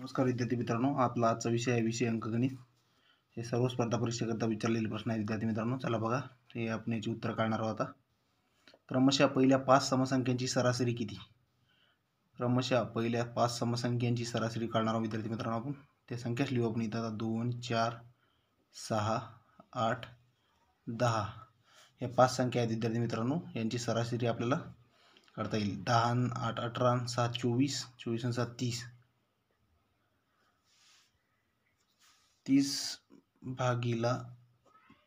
नमस्कार विद्यार्थी मित्रांनो, आपला आजचा विषय आहे विषय अंकगणित। हे सर्व स्पर्धा परीक्षेकरता विचारलेले प्रश्न आहेत विद्यार्थी मित्रांनो। चला बघा, हे आपण याची उत्तर काढणार आहोत आता। क्रमशः पहिल्या 5 समसंख्यांची सरासरी किती? क्रमशः पहिल्या 5 समसंख्यांची सरासरी काढणार आहोत विद्यार्थी मित्रांनो आपण। त्या संख्याच लिहू आपण इथं आता 2, 4, 6, 8, 10 या 5 संख्या आहेत विद्यार्थी मित्रांनो। यांची सरासरी आपल्याला काढता येईल। 10, 8, 18, 7, 24, 24 आणि 7, 30। 30 भागीला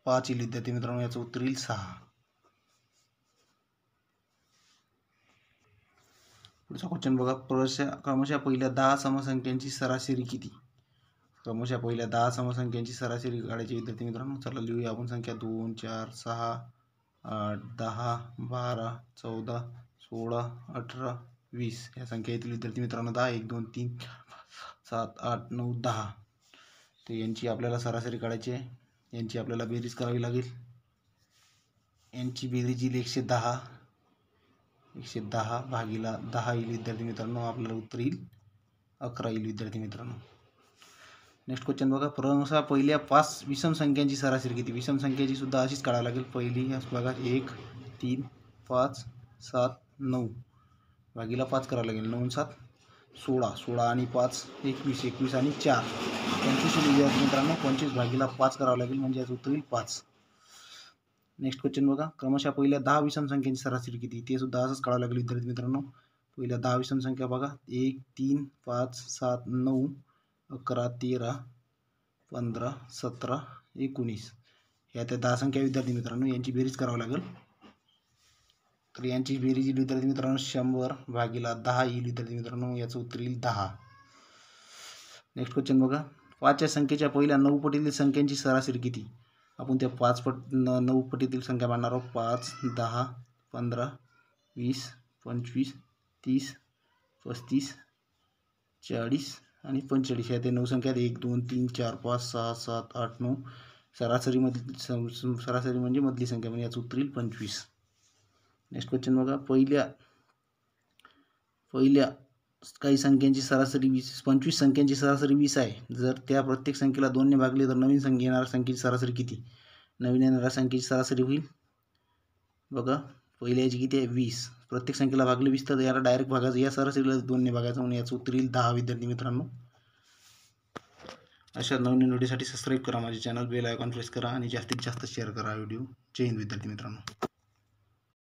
5 येईल विद्यार्थी मित्रांनो, याचं उत्तर येईल 6। पुढचा क्वेश्चन बघा, क्रमशः पहिल्या 10 समसंख्यांची सरासरी किती? क्रमशः पहिल्या 10 समसंख्यांची सरासरी काढायची विद्यार्थी मित्रांनो। चला लिहूया आपण संख्या 2, 4, 6, 8, 10, 12, 14, 16, 18, 20 या संख्या येतील विद्यार्थी मित्रांनो। 10, 1, 2, 3, 7, 8, 9, 10 तर यांची आपल्याला सरासरी काढायची आहे। यांची आपल्याला बेरीज करावी लागेल। यांची बेरीज येईल 110। 110 भागीला 10 येईल विद्यार्थी मित्रांनो, आपल्याला उत्तर येईल 11 येईल विद्यार्थी मित्रांनो। नेक्स्ट क्वेश्चन बघा, क्रमशः पहिल्या 5 विषम संख्यांची सरासरी किती? विषम संख्येची सुद्धा अशीच काढावी लागेल। पहिली बघा 1, 3, 5, 7, 9 भागीला 5 करावं लागेल। 9, 7, 16, 16 आणि 5, 21, 21 आणि 4, 25 विद्यार्थी मित्रांनो। 25 भागीला 5 करावं लागेल, म्हणजे याचं उत्तर येईल 5। नेक्स्ट क्वेश्चन बघा, क्रमशः पहिल्या 10 विषम संख्यांची सरासरी किती? ते सुद्धा असंच काढावं लागेल विद्यार्थी मित्रांनो। पहिल्या 10 विषम संख्या बघा 1, 3, 5, 7, 9, 11, 13, 15, 17, 19 ह्या त्या 10 संख्या विद्यार्थी मित्रांनो। यांची बेरीज करावं लागेल। तर यांची बेरीज येईल विद्यार्थी मित्रांनो 100 भागीला 10 येईल विद्यार्थी मित्रांनो, याचं उत्तर येईल 10। नेक्स्ट क्वेश्चन बघा, 5 या संख्येच्या पहिल्या 9 पटीतील संख्यांची सरासरी किती? आपण त्या 9 पटीतील संख्या मांडणार आहोत। 5, 10, 15, 20, 25, 30, 35, 40 आणि 45 ह्या त्या 9 संख्या आहेत। 1, 2, 3, 4, 5, 6, 7, 8, 9 सरासरी म्हणजे मधली संख्या, म्हणजे याचं उत्तर येईल 25। नेक्स्ट क्वेश्चन बघा, पहिल्या काही संख्यांची सरासरी 25 संख्यांची सरासरी 20 आहे। जर त्या प्रत्येक संख्येला 2 ने भागले तर नवीन संख्या येणाऱ्या संख्येची सरासरी किती? नवीन येणाऱ्या संख्येची सरासरी होईल बघा, पहिल्या याची किती आहे 20, प्रत्येक संख्येला भागले 20 तर याला डायरेक्ट भागायचं, या सरासरीला 2 ने भागायचं, म्हणून याचं उत्तर येईल 10 विद्यार्थी मित्रांनो। अशा नवीन व्हिडिओसाठी सबस्क्राईब करा माझे चॅनल, बेल आयकॉन प्रेस करा आणि जास्तीत जास्त शेअर करा व्हिडिओ। जय हिंद विद्यार्थी मित्रांनो।